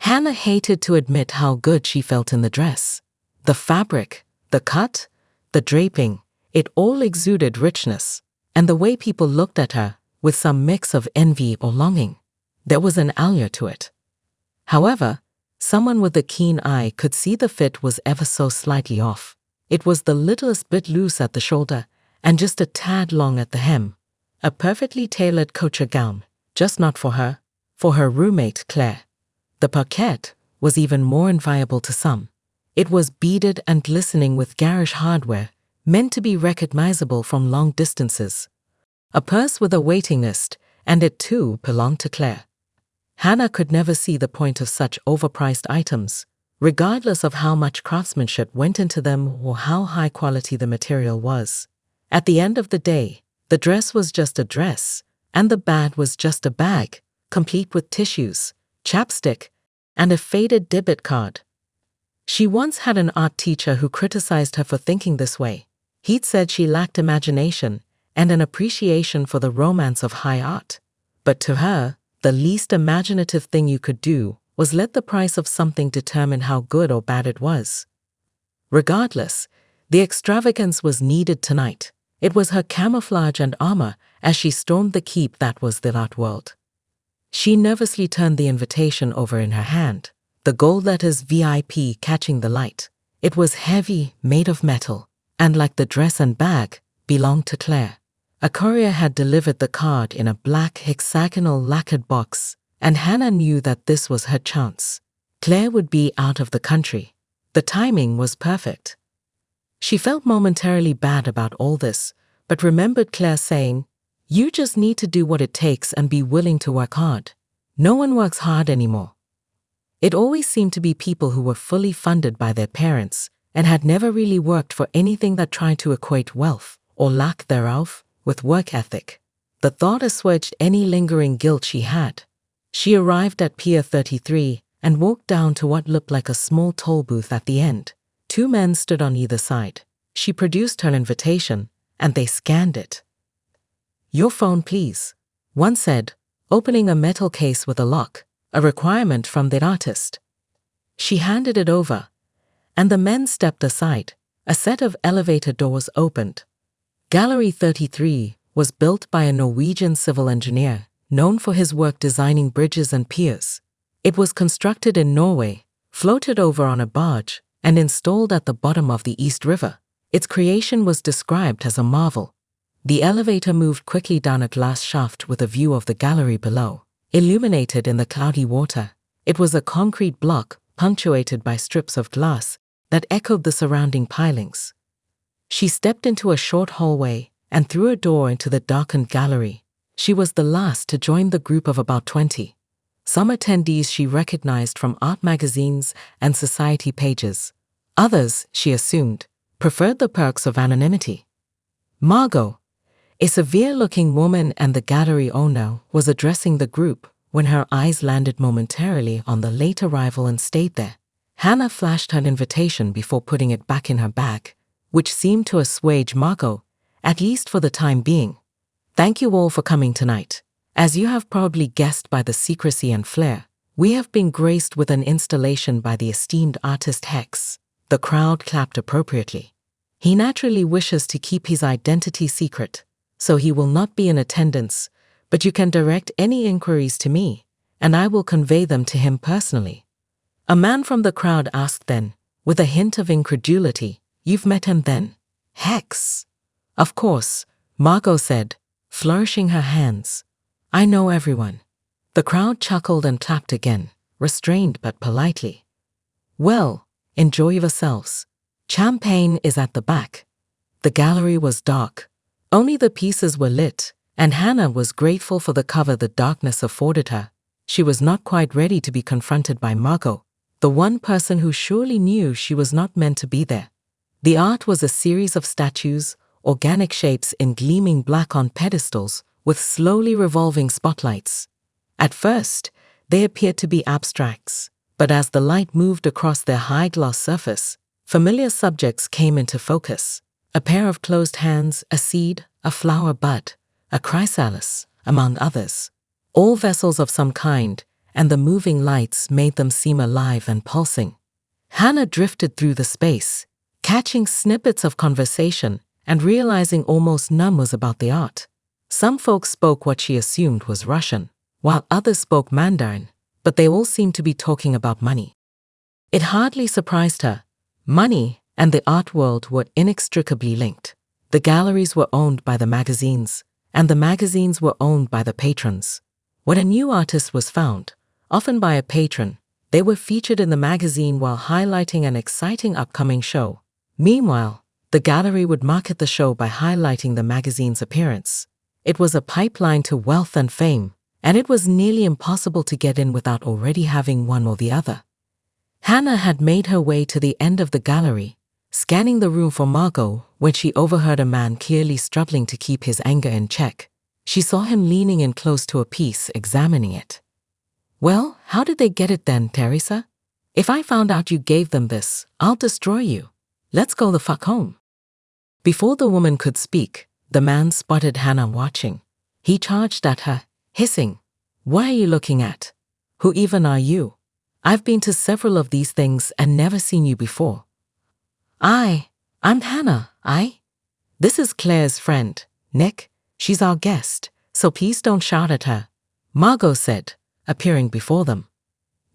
Hannah hated to admit how good she felt in the dress. The fabric, the cut, the draping, it all exuded richness, and the way people looked at her, with some mix of envy or longing, there was an allure to it. However, someone with a keen eye could see the fit was ever so slightly off. It was the littlest bit loose at the shoulder and just a tad long at the hem. A perfectly tailored couture gown, just not for her roommate Claire. The parquet was even more enviable to some. It was beaded and glistening with garish hardware, meant to be recognizable from long distances. A purse with a waiting list, and it too belonged to Claire. Hannah could never see the point of such overpriced items, regardless of how much craftsmanship went into them or how high quality the material was. At the end of the day, the dress was just a dress, and the bag was just a bag, complete with tissues, chapstick, and a faded debit card. She once had an art teacher who criticized her for thinking this way. He'd said she lacked imagination and an appreciation for the romance of high art. But to her, the least imaginative thing you could do was let the price of something determine how good or bad it was. Regardless, the extravagance was needed tonight. It was her camouflage and armor as she stormed the keep that was the art world. She nervously turned the invitation over in her hand, the gold letters VIP catching the light. It was heavy, made of metal, and like the dress and bag, belonged to Claire. A courier had delivered the card in a black hexagonal lacquered box, and Hannah knew that this was her chance. Claire would be out of the country. The timing was perfect. She felt momentarily bad about all this, but remembered Claire saying, "You just need to do what it takes and be willing to work hard. No one works hard anymore." It always seemed to be people who were fully funded by their parents and had never really worked for anything that tried to equate wealth, or lack thereof, with work ethic. The thought assuaged any lingering guilt she had. She arrived at Pier 33 and walked down to what looked like a small toll booth at the end. 2 men stood on either side. She produced her invitation, and they scanned it. "Your phone, please," one said, opening a metal case with a lock, a requirement from the artist. She handed it over, and the men stepped aside. A set of elevator doors opened. Gallery 33 was built by a Norwegian civil engineer, known for his work designing bridges and piers. It was constructed in Norway, floated over on a barge, and installed at the bottom of the East River. Its creation was described as a marvel. The elevator moved quickly down a glass shaft with a view of the gallery below, illuminated in the cloudy water. It was a concrete block punctuated by strips of glass that echoed the surrounding pilings. She stepped into a short hallway and through a door into the darkened gallery. She was the last to join the group of about 20. Some attendees she recognized from art magazines and society pages. Others, she assumed, preferred the perks of anonymity. Margot, a severe-looking woman and the gallery owner, was addressing the group when her eyes landed momentarily on the late arrival and stayed there. Hannah flashed her invitation before putting it back in her bag, which seemed to assuage Margot, at least for the time being. "Thank you all for coming tonight. As you have probably guessed by the secrecy and flair, we have been graced with an installation by the esteemed artist Hex." The crowd clapped appropriately. "He naturally wishes to keep his identity secret, so he will not be in attendance, but you can direct any inquiries to me, and I will convey them to him personally." A man from the crowd asked then, with a hint of incredulity, "You've met him then?" "Hex?" "Of course," Margot said, flourishing her hands. "I know everyone." The crowd chuckled and clapped again, restrained but politely. "Well, enjoy yourselves. Champagne is at the back." The gallery was dark. Only the pieces were lit, and Hannah was grateful for the cover the darkness afforded her. She was not quite ready to be confronted by Margot, the one person who surely knew she was not meant to be there. The art was a series of statues, organic shapes in gleaming black on pedestals with slowly revolving spotlights. At first, they appeared to be abstracts, but as the light moved across their high-gloss surface, familiar subjects came into focus. A pair of closed hands, a seed, a flower bud, a chrysalis, among others. All vessels of some kind, and the moving lights made them seem alive and pulsing. Hannah drifted through the space, catching snippets of conversation and realizing almost none was about the art. Some folks spoke what she assumed was Russian, while others spoke Mandarin, but they all seemed to be talking about money. It hardly surprised her. Money and the art world were inextricably linked. The galleries were owned by the magazines, and the magazines were owned by the patrons. When a new artist was found, often by a patron, they were featured in the magazine while highlighting an exciting upcoming show. Meanwhile, the gallery would market the show by highlighting the magazine's appearance. It was a pipeline to wealth and fame, and it was nearly impossible to get in without already having one or the other. Hannah had made her way to the end of the gallery, scanning the room for Margot when she overheard a man clearly struggling to keep his anger in check. She saw him leaning in close to a piece, examining it. "Well, how did they get it then, Teresa? If I found out you gave them this, I'll destroy you. Let's go the fuck home." Before the woman could speak, the man spotted Hannah watching. He charged at her, hissing, "What are you looking at? Who even are you? I've been to several of these things and never seen you before." I'm Hannah, This is Claire's friend, Nick. She's our guest, so please don't shout at her," Margot said, appearing before them.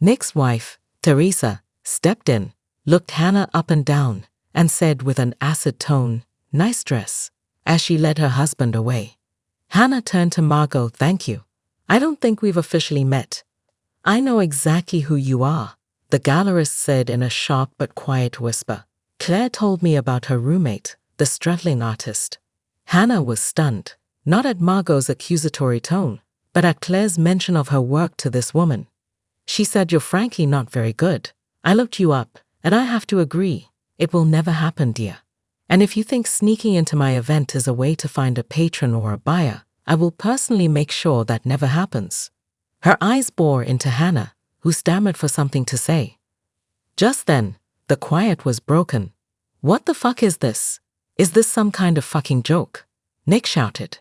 Nick's wife, Teresa, stepped in, looked Hannah up and down, and said with an acid tone, "Nice dress," as she led her husband away. Hannah turned to Margot, "Thank you. I don't think we've officially met." "I know exactly who you are," the gallerist said in a sharp but quiet whisper. "Claire told me about her roommate, the struggling artist." Hannah was stunned, not at Margot's accusatory tone, but at Claire's mention of her work to this woman. She said, "You're frankly not very good. I looked you up, and I have to agree, it will never happen, dear. And if you think sneaking into my event is a way to find a patron or a buyer, I will personally make sure that never happens." Her eyes bore into Hannah, who stammered for something to say. Just then, the quiet was broken. "What the fuck is this? Is this some kind of fucking joke?" Nick shouted.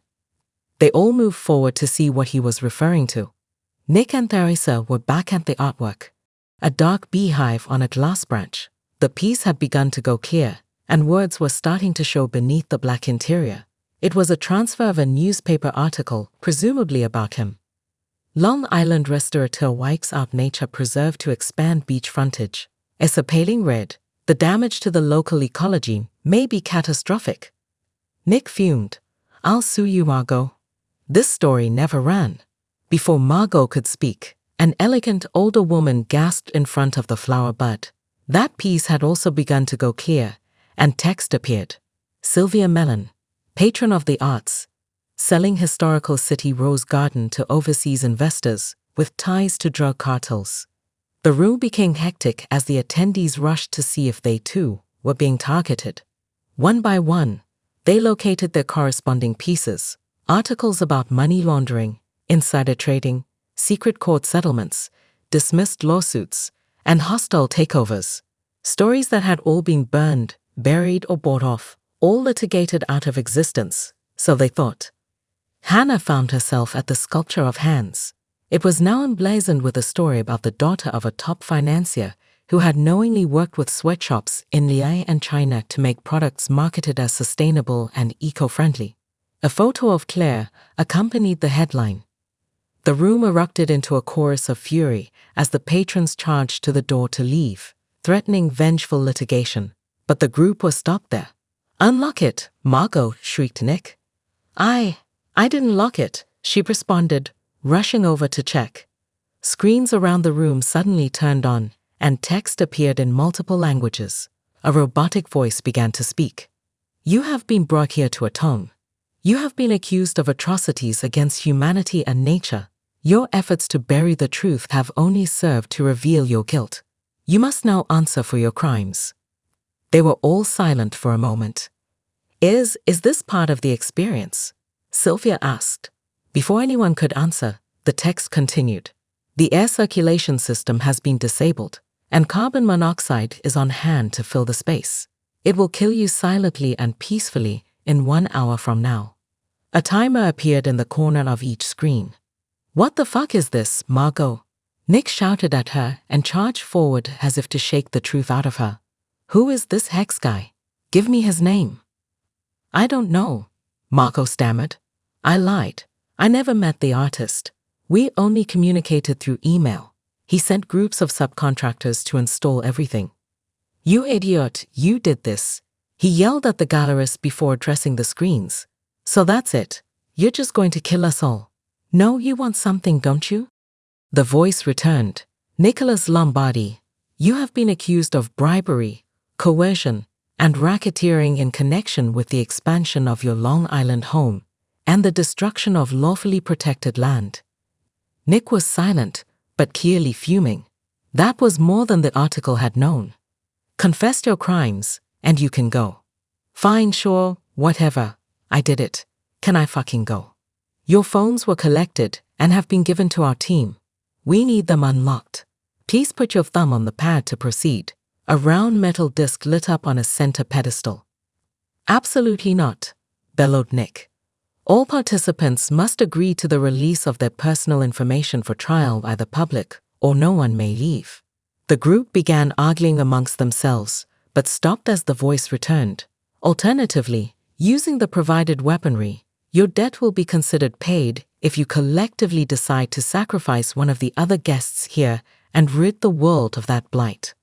They all moved forward to see what he was referring to. Nick and Teresa were back at the artwork. A dark beehive on a glass branch. The piece had begun to go clear, and words were starting to show beneath the black interior. It was a transfer of a newspaper article, presumably about him. Long Island restaurateur wipes out nature preserve to expand beach frontage. As a paling red, the damage to the local ecology may be catastrophic. Nick fumed. "I'll sue you, Margot." This story never ran. Before Margot could speak, an elegant older woman gasped in front of the flower bud. That piece had also begun to go clear, and text appeared. Sylvia Mellon, patron of the arts, selling historical city rose garden to overseas investors with ties to drug cartels. The room became hectic as the attendees rushed to see if they too were being targeted. One by one, they located their corresponding pieces, articles about money laundering, insider trading, secret court settlements, dismissed lawsuits, and hostile takeovers. Stories that had all been burned, buried, or bought off, all litigated out of existence, so they thought. Hannah found herself at the Sculpture of Hands. It was now emblazoned with a story about the daughter of a top financier who had knowingly worked with sweatshops in Liang and China to make products marketed as sustainable and eco-friendly. A photo of Claire accompanied the headline. The room erupted into a chorus of fury as the patrons charged to the door to leave, threatening vengeful litigation. But the group was stopped there. "Unlock it," Margot shrieked Nick. I didn't lock it," she responded, rushing over to check. Screens around the room suddenly turned on, and text appeared in multiple languages. A robotic voice began to speak. "You have been brought here to atone. You have been accused of atrocities against humanity and nature. Your efforts to bury the truth have only served to reveal your guilt. You must now answer for your crimes." They were all silent for a moment. Is this part of the experience?" Sylvia asked. Before anyone could answer, the text continued. "The air circulation system has been disabled, and carbon monoxide is on hand to fill the space. It will kill you silently and peacefully in 1 hour from now." A timer appeared in the corner of each screen. "What the fuck is this, Margot?" Nick shouted at her and charged forward as if to shake the truth out of her. Who is this hex guy? Give me his name. I don't know, Marco stammered. I lied. I never met the artist. We only communicated through email. He sent groups of subcontractors to install everything. You idiot, you did this. He yelled at the gallerist before addressing the screens. So that's it. You're just going to kill us all. No, you want something, don't you? The voice returned. Nicholas Lombardi, you have been accused of bribery, coercion, and racketeering in connection with the expansion of your Long Island home and the destruction of lawfully protected land. Nick was silent, but clearly fuming. That was more than the article had known. Confess your crimes, and you can go. Fine, sure, whatever. I did it. Can I fucking go? Your phones were collected and have been given to our team. We need them unlocked. Please put your thumb on the pad to proceed. A round metal disc lit up on a center pedestal. Absolutely not, bellowed Nick. All participants must agree to the release of their personal information for trial by the public, or no one may leave. The group began arguing amongst themselves, but stopped as the voice returned. Alternatively, using the provided weaponry, your debt will be considered paid if you collectively decide to sacrifice one of the other guests here and rid the world of that blight.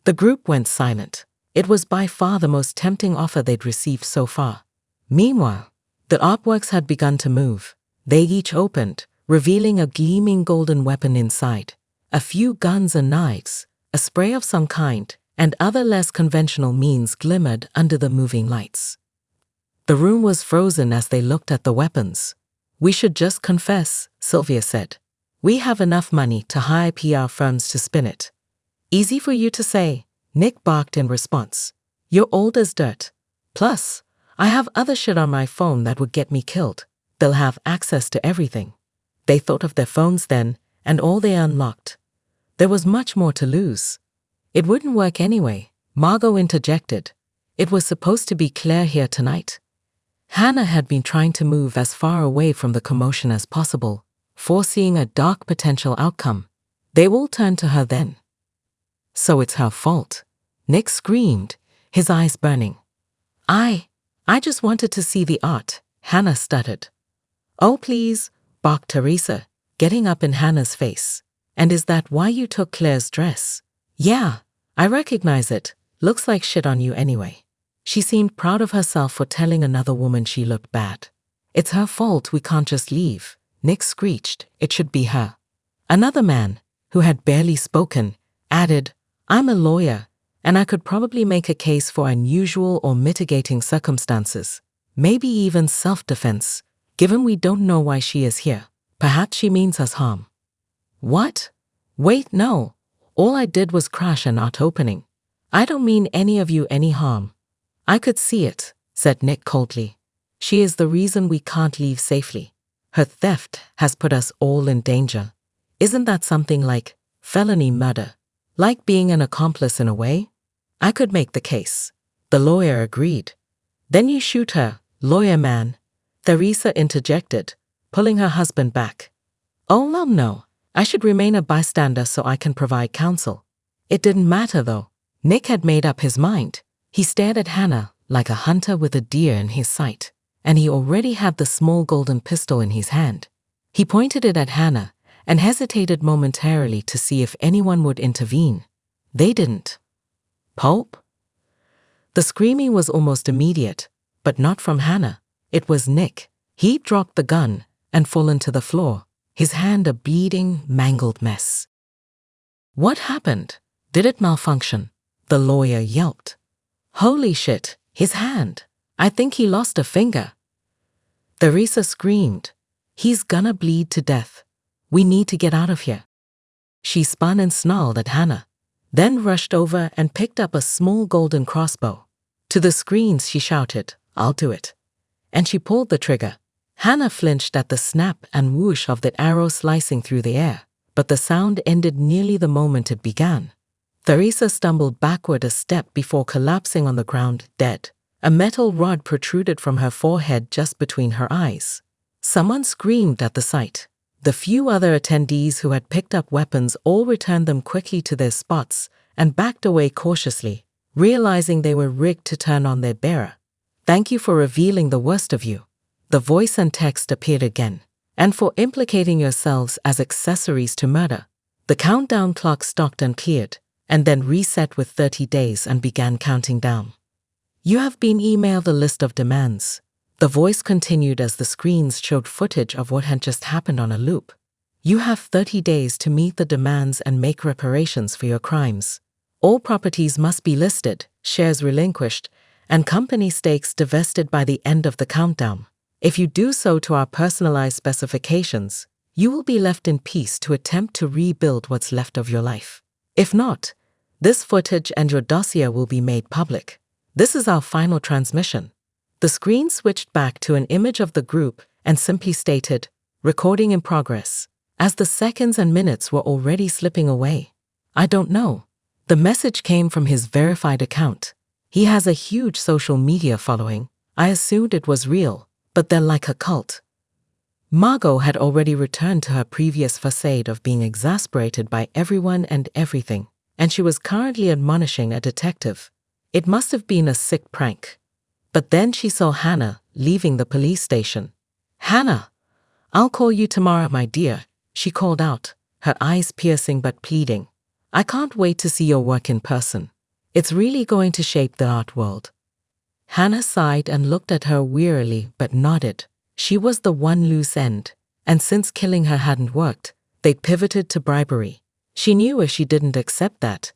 The group went silent. It was by far the most tempting offer they'd received so far. Meanwhile, the artworks had begun to move. They each opened, revealing a gleaming golden weapon inside. A few guns and knives, a spray of some kind, and other less conventional means glimmered under the moving lights. The room was frozen as they looked at the weapons. We should just confess, Sylvia said. We have enough money to hire PR firms to spin it. Easy for you to say, Nick barked in response. You're old as dirt. Plus, I have other shit on my phone that would get me killed. They'll have access to everything. They thought of their phones then, and all they unlocked. There was much more to lose. It wouldn't work anyway, Margot interjected. It was supposed to be Claire here tonight. Hannah had been trying to move as far away from the commotion as possible, foreseeing a dark potential outcome. They all turned to her then. So it's her fault, Nick screamed, his eyes burning. I just wanted to see the art, Hannah stuttered. Oh please, barked Teresa, getting up in Hannah's face. And is that why you took Claire's dress? Yeah, I recognize it. Looks like shit on you anyway. She seemed proud of herself for telling another woman she looked bad. It's her fault, we can't just leave, Nick screeched. It should be her. Another man, who had barely spoken, added, I'm a lawyer, and I could probably make a case for unusual or mitigating circumstances, maybe even self-defense, given we don't know why she is here. Perhaps she means us harm. What? Wait, no. All I did was crash an art opening. I don't mean any of you any harm. I could see it, said Nick coldly. She is the reason we can't leave safely. Her theft has put us all in danger. Isn't that something like felony murder? Like being an accomplice in a way? I could make the case. The lawyer agreed. Then you shoot her, lawyer man, Teresa interjected, pulling her husband back. Oh no, I should remain a bystander so I can provide counsel. It didn't matter though. Nick had made up his mind. He stared at Hannah like a hunter with a deer in his sight, and he already had the small golden pistol in his hand. He pointed it at Hannah and hesitated momentarily to see if anyone would intervene. They didn't. Pope? The screaming was almost immediate, but not from Hannah. It was Nick. He'd dropped the gun and fallen to the floor, his hand a bleeding, mangled mess. What happened? Did it malfunction? The lawyer yelped. Holy shit, his hand. I think he lost a finger. Teresa screamed. He's gonna bleed to death. We need to get out of here. She spun and snarled at Hannah, then rushed over and picked up a small golden crossbow. To the screens she shouted, I'll do it. And she pulled the trigger. Hannah flinched at the snap and whoosh of the arrow slicing through the air, but the sound ended nearly the moment it began. Teresa stumbled backward a step before collapsing on the ground, dead. A metal rod protruded from her forehead just between her eyes. Someone screamed at the sight. The few other attendees who had picked up weapons all returned them quickly to their spots and backed away cautiously, realizing they were rigged to turn on their bearer. "Thank you for revealing the worst of you." The voice and text appeared again. "And for implicating yourselves as accessories to murder." The countdown clock stopped and cleared, and then reset with 30 days and began counting down. "You have been emailed a list of demands." The voice continued as the screens showed footage of what had just happened on a loop. "You have 30 days to meet the demands and make reparations for your crimes. All properties must be listed, shares relinquished, and company stakes divested by the end of the countdown. If you do so to our personalized specifications, you will be left in peace to attempt to rebuild what's left of your life. If not, this footage and your dossier will be made public. This is our final transmission." The screen switched back to an image of the group and simply stated, "Recording in progress," as the seconds and minutes were already slipping away. "I don't know." The message came from his verified account. He has a huge social media following. I assumed it was real, but they're like a cult. Margot had already returned to her previous facade of being exasperated by everyone and everything, and she was currently admonishing a detective. It must have been a sick prank. But then she saw Hannah leaving the police station. "Hannah, I'll call you tomorrow, my dear," she called out, her eyes piercing but pleading. "I can't wait to see your work in person. It's really going to shape the art world." Hannah sighed and looked at her wearily but nodded. She was the one loose end, and since killing her hadn't worked, they'd pivoted to bribery. She knew if she didn't accept that,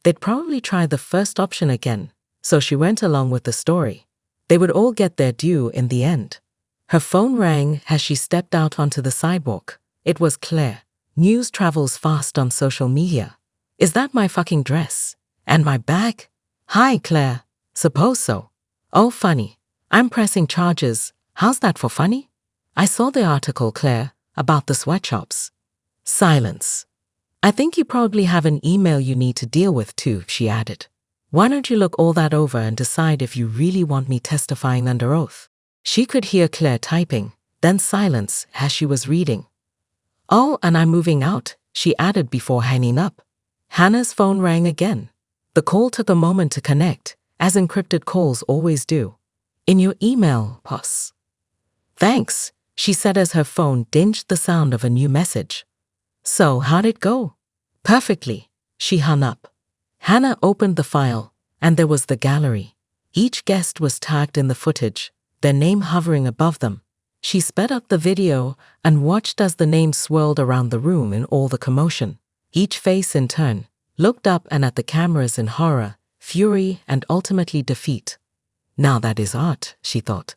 they'd probably try the first option again, so she went along with the story. They would all get their due in the end. Her phone rang as she stepped out onto the sidewalk. It was Claire. News travels fast on social media. "Is that my fucking dress? And my bag?" "Hi, Claire. Suppose so." "Oh, funny. I'm pressing charges. How's that for funny?" "I saw the article, Claire, about the sweatshops." Silence. "I think you probably have an email you need to deal with too," she added. "Why don't you look all that over and decide if you really want me testifying under oath?" She could hear Claire typing, then silence as she was reading. "Oh, and I'm moving out," she added before hanging up. Hannah's phone rang again. The call took a moment to connect, as encrypted calls always do. "In your email, boss." "Thanks," she said as her phone dinged the sound of a new message. "So, how'd it go?" "Perfectly." She hung up. Hannah opened the file, and there was the gallery. Each guest was tagged in the footage, their name hovering above them. She sped up the video and watched as the names swirled around the room in all the commotion. Each face, in turn, looked up and at the cameras in horror, fury, and ultimately defeat. "Now that is art," she thought.